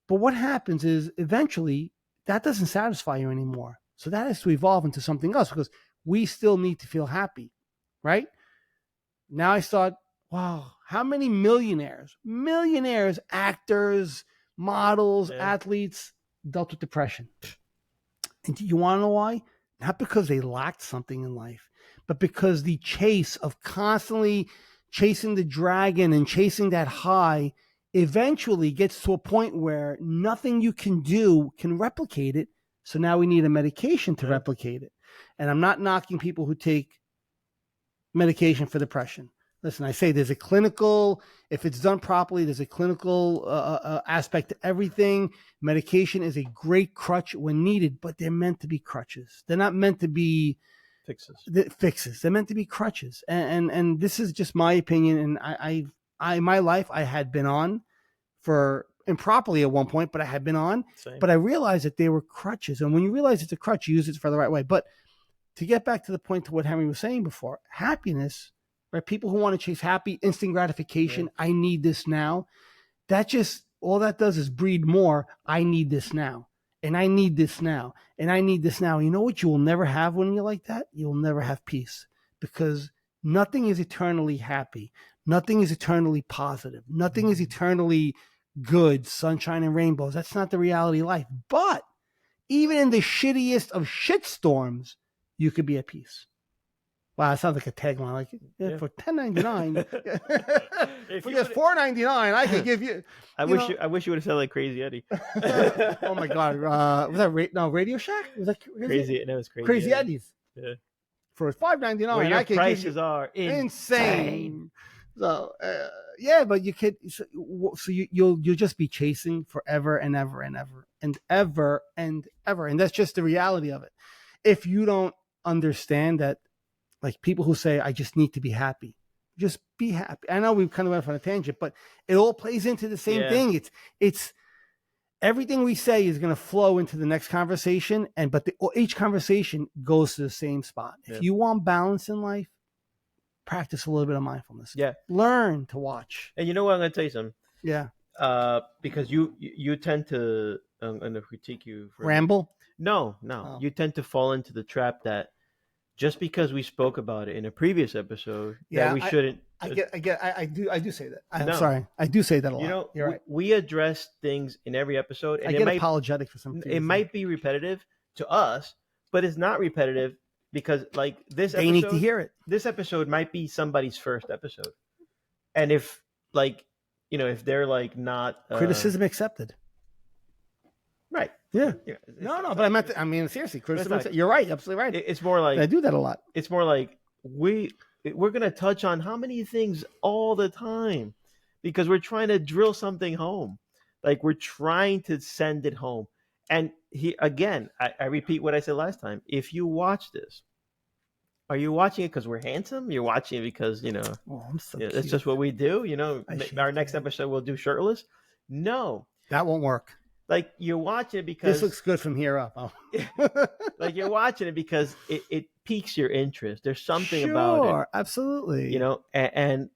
But what happens is eventually that doesn't satisfy you anymore. So that has to evolve into something else because we still need to feel happy, right? Now I thought, wow, how many millionaires, actors, models, athletes dealt with depression? And do you want to know why? Not because they lacked something in life, but because the chase of constantly chasing the dragon and chasing that high eventually gets to a point where nothing you can do can replicate it. So now we need a medication to replicate it. And I'm not knocking people who take medication for depression. Listen, I say there's a clinical, if it's done properly, there's a clinical aspect to everything. Medication is a great crutch when needed, but they're meant to be crutches. They're not meant to be fixes. They're meant to be crutches. And this is just my opinion. And I in my life, I had been on for improperly at one point, but I had been on. Same. But I realized that they were crutches. And when you realize it's a crutch, you use it for the right way. But to get back to the point to what Henry was saying before, happiness, right? People who want to chase happy, instant gratification, I need this now. That just, all that does is breed more. I need this now. And I need this now. And I need this now. You know what you will never have when you're like that? You'll never have peace, because nothing is eternally happy. Nothing is eternally positive. Nothing is eternally good, sunshine and rainbows. That's not the reality of life. But even in the shittiest of shitstorms, you could be at peace. Wow, that sounds like a tagline. Like for $10.99, for just $4.99, I could give you. I wish you would have said like Crazy Eddie. Oh my God, was that Radio Shack? Was that Crazy? No, it was Crazy Eddie's. Yeah. For $5.99, your prices are insane. So yeah, but you could. So you'll just be chasing forever and ever and ever and ever and ever, and that's just the reality of it. If you don't understand that. Like people who say, I just need to be happy. Just be happy. I know we kind of went off on a tangent, but it all plays into the same thing. It's everything we say is going to flow into the next conversation. But each conversation goes to the same spot. If you want balance in life, practice a little bit of mindfulness. Yeah. Learn to watch. And you know what? I'm going to tell you something. Yeah. Because you tend to, I'm going to critique you. Ramble? No. Oh. You tend to fall into the trap that, just because we spoke about it in a previous episode, that we shouldn't. I do say that. I'm sorry. I do say that a lot. You know, you're right. We address things in every episode, and I get apologetic for some. It might be repetitive to us, but it's not repetitive because, like this episode, they need to hear it. This episode might be somebody's first episode, and if if they're like not Criticism accepted. right. Yeah. Yeah, No, but I mean, seriously, criticism. not, You're right. Absolutely right. it's more like I do that a lot. it's more like we're gonna touch on how many things all the time because we're trying to drill something home, like we're trying to send it home. And he again, I repeat what I said last time. If you watch this, are you watching it because we're handsome? You're watching it because Oh, I'm so it's cute. just what we do. Our next it. episode we'll do shirtless. No, That won't work. like you're watching it because This looks good from here up. Oh. like you're watching it because it piques your interest. There's something about it, Sure, absolutely. and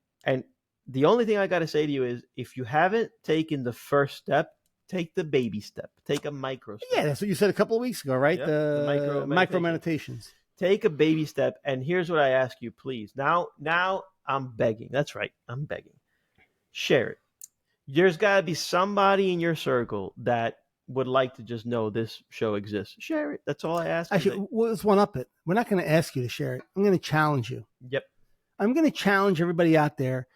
the only thing I got to say to you is if you haven't taken the first step, take the baby step, take a micro step. Yeah, that's what you said a couple of weeks ago, right? Yep, the micro meditations. Take a baby step, and here's what I ask you, please. Now I'm begging. That's right, I'm begging. Share it. There's got to be somebody in your circle that would like to just know this show exists. Share it. That's all I ask. Actually, let's one up it. We're not going to ask you to share it. I'm going to challenge you. Yep. I'm going to challenge everybody out there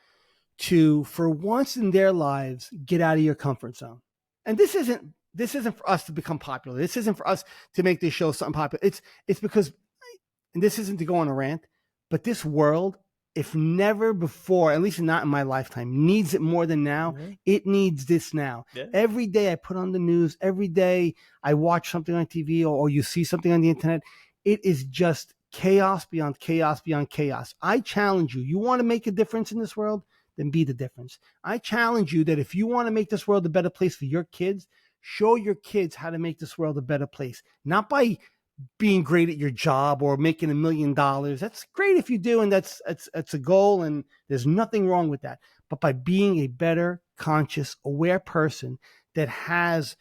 to, for once in their lives, get out of your comfort zone. And this isn't for us to become popular. This isn't for us to make this show something popular. It's because, and this isn't to go on a rant, but this world, if never before, at least not in my lifetime, needs it more than now. Mm-hmm. It needs this now. Yeah. Every day I put on the news, every day I watch something on TV or you see something on the internet. It is just chaos beyond chaos beyond chaos. I challenge you. You want to make a difference in this world? Then be the difference. I challenge you that if you want to make this world a better place for your kids, show your kids how to make this world a better place. Not by being great at your job or making $1 million. That's great if you do, and that's a goal, and there's nothing wrong with that. But by being a better, conscious, aware person that has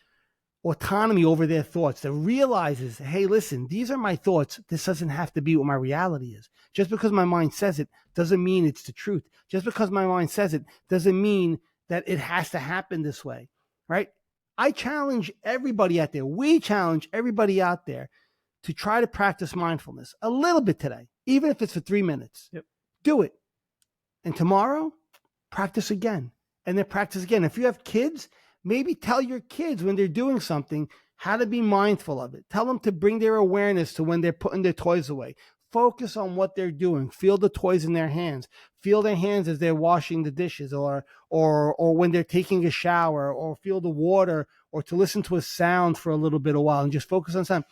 autonomy over their thoughts, that realizes, hey, listen, these are my thoughts. This doesn't have to be what my reality is. Just because my mind says it doesn't mean it's the truth. Just because my mind says it doesn't mean that it has to happen this way, right? I challenge everybody out there. We challenge everybody out there to try to practice mindfulness a little bit today, even if it's for 3 minutes. Yep. Do it. And tomorrow, practice again. And then practice again. If you have kids, maybe tell your kids when they're doing something how to be mindful of it. Tell them to bring their awareness to when they're putting their toys away. Focus on what they're doing. Feel the toys in their hands. Feel their hands as they're washing the dishes or when they're taking a shower, or feel the water, or to listen to a sound for a little bit a while and just focus on sound.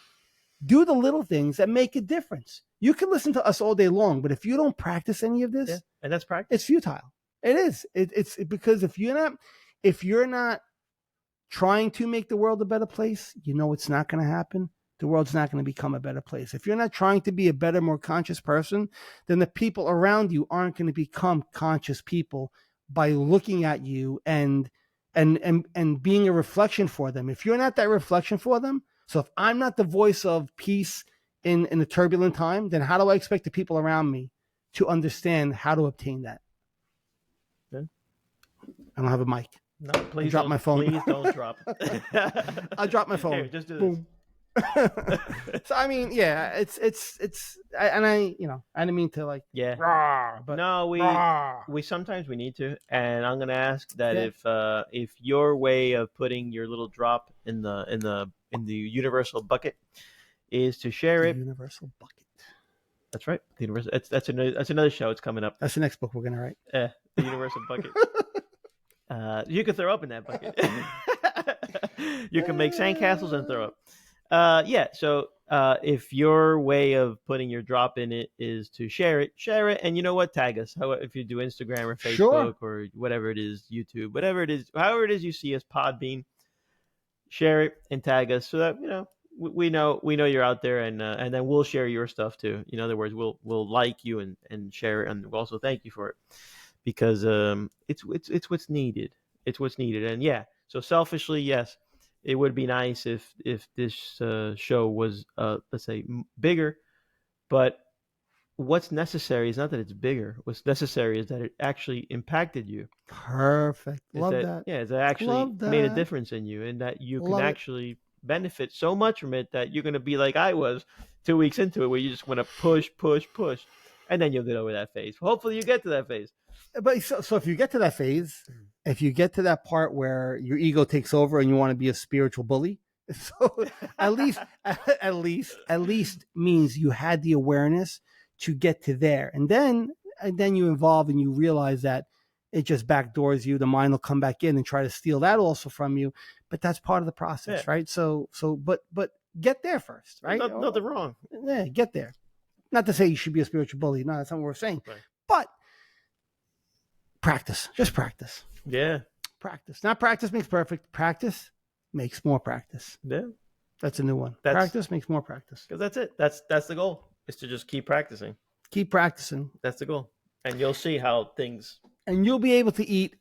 Do the little things that make a difference. You can listen to us all day long, but if you don't practice any of this, and that's practice, it's futile. It is. It's because if you're not trying to make the world a better place, it's not going to happen. The world's not going to become a better place. If you're not trying to be a better, more conscious person, then the people around you aren't going to become conscious people by looking at you and being a reflection for them. If you're not that reflection for them, so if I'm not the voice of peace in a turbulent time, then how do I expect the people around me to understand how to obtain that? Yeah. I don't have a mic. No, please drop my phone. Please don't drop it. I'll drop my phone. Here, just do this. Boom. So I mean, yeah, it's I didn't mean to rah, but no, we sometimes we need to, and I'm gonna ask that if your way of putting your little drop in the universal bucket is to share it. Universal bucket. That's right. The universal. That's another show. It's coming up. That's the next book we're gonna write. The universal bucket. You can throw up in that bucket. You can make sandcastles and throw up. So if your way of putting your drop in it is to share it, and you know what? Tag us. If you do Instagram or Facebook or whatever it is, YouTube, whatever it is, however it is you see us, Podbean, share it and tag us so that we know you're out there, and then we'll share your stuff too. In other words, we'll like you and share it, and we'll also thank you for it because it's what's needed. It's what's needed, and so selfishly, yes. It would be nice if this show was, let's say, bigger. But what's necessary is not that it's bigger. What's necessary is that it actually impacted you. Perfect. Love that. Yeah, it actually made a difference in you, and that you can actually benefit so much from it that you're going to be like I was 2 weeks into it, where you just want to push, and then you'll get over that phase. Hopefully, you get to that phase. but so if you get to that phase, if you get to that part where your ego takes over and you want to be a spiritual bully, so at least means you had the awareness to get to there, and then you evolve and you realize that it just backdoors you. The mind will come back in and try to steal that also from you, but that's part of the process, Yeah. right? But get there first, right? Nothing wrong. Yeah, get there. Not to say you should be a spiritual bully. No, that's not what we're saying. Right. But practice, just practice. Yeah. Practice. Not practice makes perfect. Practice makes more practice. Yeah. That's a new one. Practice makes more practice. Because that's it. That's the goal. Is to just keep practicing. Keep practicing. That's the goal. And you'll see how things. And you'll be able to eat.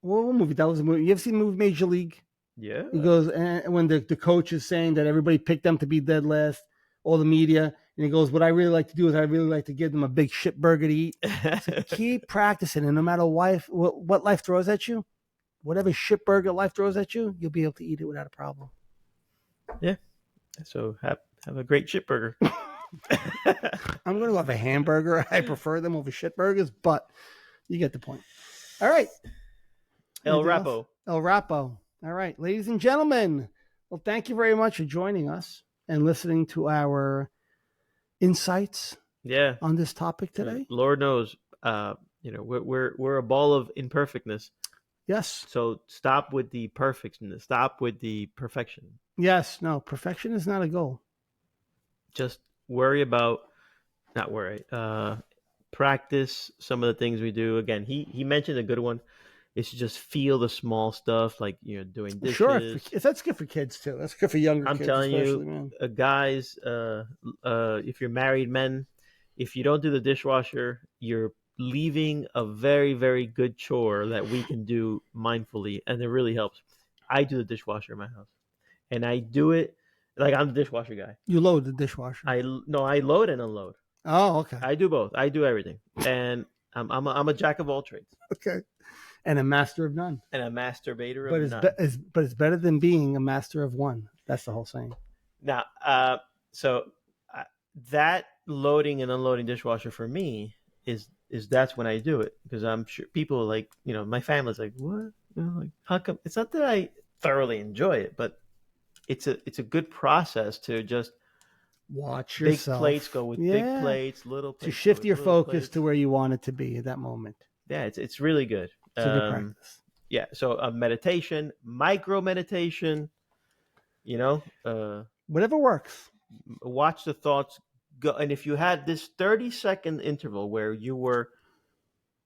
What movie? That was a movie. You ever seen the movie Major League? Yeah. He goes, and when the coach is saying that everybody picked them to be dead last, all the media, and he goes, what I really like to do is I really like to give them a big shit burger to eat. So keep practicing, and no matter what life throws at you, whatever shit burger life throws at you, you'll be able to eat it without a problem. Yeah. So have a great shit burger. I'm going to have a hamburger. I prefer them over shit burgers, but you get the point. All right. El Anything Rapo. else? El Rapo. All right, ladies and gentlemen. Well, thank you very much for joining us and listening to our insights Yeah. on this topic today. Lord knows, we're a ball of imperfectness. Yes. So stop with the perfectness. Stop with the perfection. Yes. No, perfection is not a goal. Just not worry. Practice some of the things we do. Again, he mentioned a good one. Is to just feel the small stuff, like doing dishes. Sure, that's good for kids too. That's good for younger kids. I'm telling you, guys, if you're married men, if you don't do the dishwasher, you're leaving a very, very good chore that we can do mindfully, and it really helps. I do the dishwasher in my house, and I do it like I'm the dishwasher guy. You load the dishwasher. I load and unload. Oh, okay. I do both. I do everything, and I'm a jack of all trades. Okay. And a master of none. And a masturbator of none. But it's better than being a master of one. That's the whole saying. Now, that loading and unloading dishwasher for me is that's when I do it, because I'm sure people like, my family's like, what? Like, how come? It's not that I thoroughly enjoy it, but it's a good process to just watch yourself. Big plates go with big plates, little plates. To shift your focus to where you want it to be at that moment. Yeah, it's really good. It's a good practice. Yeah, so a meditation, micro meditation, whatever works. Watch the thoughts go. And if you had this 30-second interval where you were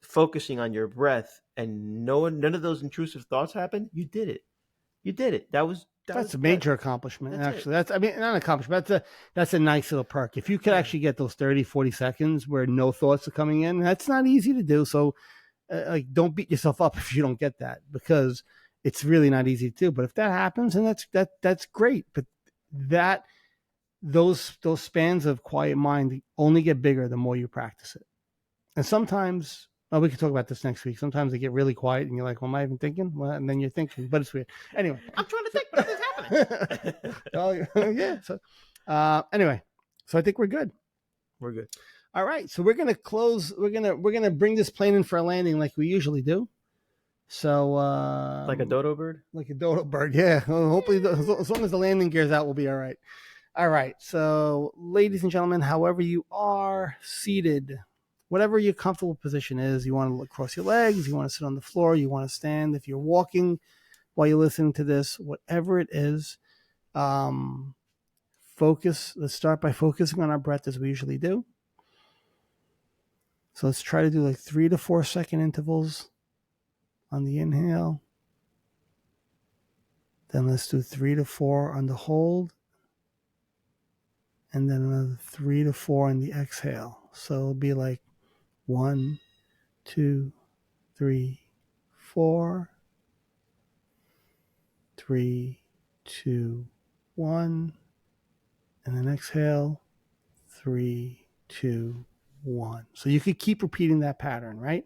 focusing on your breath and none of those intrusive thoughts happened, you did it. You did it. That's a major accomplishment. Actually, not an accomplishment. That's a nice little perk. If you could actually get those 30, 40 seconds where no thoughts are coming in, that's not easy to do. So, don't beat yourself up if you don't get that, because it's really not easy to do. But if that happens, and that's great. But those spans of quiet mind only get bigger the more you practice it. And sometimes, we can talk about this next week. Sometimes they get really quiet, and you're like, "Well, am I even thinking?" Well, and then you're thinking, but it's weird. Anyway, I'm trying to think, but it's happening. Yeah. So, anyway, so I think we're good. We're good. All right, so we're gonna close. We're gonna bring this plane in for a landing like we usually do. So, like a dodo bird. Like a dodo bird, yeah. Well, hopefully, as long as the landing gear's out, we'll be all right. All right. So, ladies and gentlemen, however you are seated, whatever your comfortable position is, you want to look across your legs, you want to sit on the floor, you want to stand. If you're walking while you're listening to this, whatever it is, focus. Let's start by focusing on our breath as we usually do. So let's try to do like 3 to 4 second intervals on the inhale. Then let's do 3 to 4 on the hold. And then another 3 to 4 on the exhale. So it'll be like 1, 2, 3, 4. 3, 2, 1. And then exhale. 3, 2, 1. So you could keep repeating that pattern, right?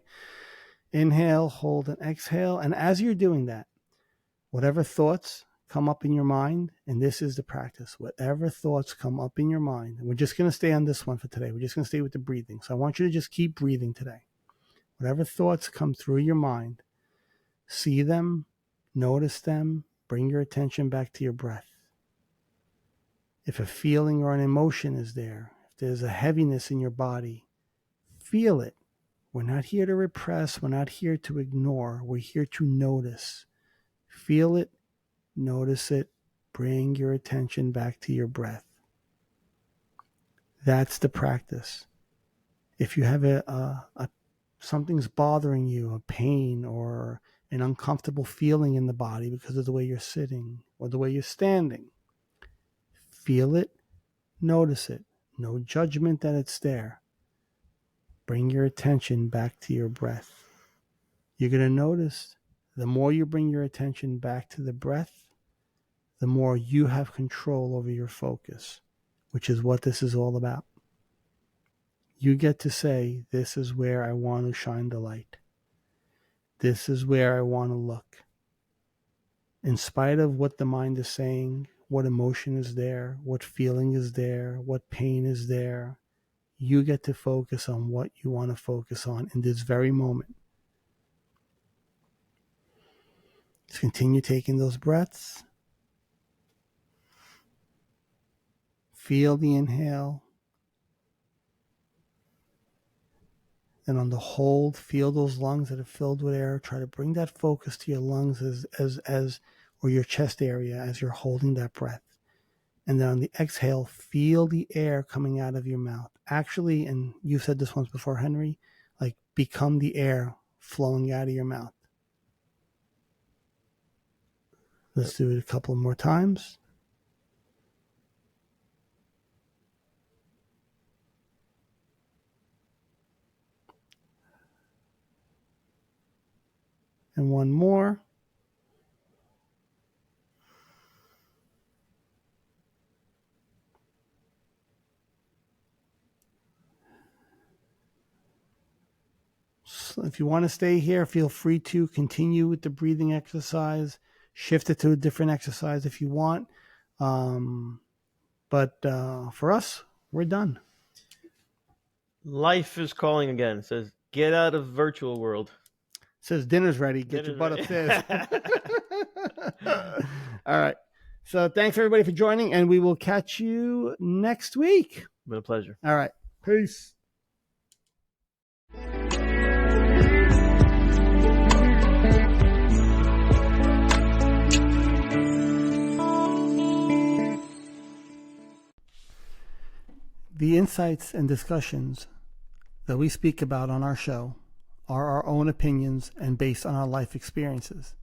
Inhale, hold, and exhale. And as you're doing that, whatever thoughts come up in your mind, and this is the practice, whatever thoughts come up in your mind, and we're just going to stay on this one for today. We're just going to stay with the breathing. So I want you to just keep breathing today. Whatever thoughts come through your mind, see them, notice them, bring your attention back to your breath. If a feeling or an emotion is there, if there's a heaviness in your body, feel it. We're not here to repress. We're not here to ignore. We're here to notice. Feel it, notice it, bring your attention back to your breath. That's the practice. If you have something's bothering you, a pain or an uncomfortable feeling in the body because of the way you're sitting or the way you're standing, feel it, notice it. No judgment that it's there. Bring your attention back to your breath. You're going to notice the more you bring your attention back to the breath, the more you have control over your focus, which is what this is all about. You get to say, this is where I want to shine the light. This is where I want to look. In spite of what the mind is saying, what emotion is there, what feeling is there, what pain is there, you get to focus on what you want to focus on in this very moment. Just continue taking those breaths. Feel the inhale. Then on the hold, feel those lungs that are filled with air. Try to bring that focus to your lungs or your chest area as you're holding that breath. And then on the exhale, feel the air coming out of your mouth. Actually, and you've said this once before, Henry, like become the air flowing out of your mouth. Let's do it a couple more times. And one more. So if you want to stay here, feel free to continue with the breathing exercise. Shift it to a different exercise if you want. But for us, we're done. Life is calling again. It says, get out of virtual world. It says dinner's ready. Get your butt upstairs. All right. So thanks everybody for joining, and we will catch you next week. It's been a pleasure. All right. Peace. The insights and discussions that we speak about on our show are our own opinions and based on our life experiences.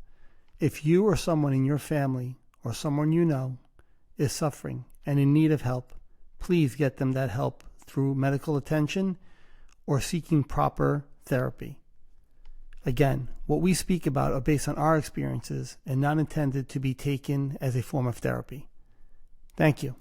If you or someone in your family or someone you know is suffering and in need of help, please get them that help through medical attention or seeking proper therapy. Again, what we speak about are based on our experiences and not intended to be taken as a form of therapy. Thank you.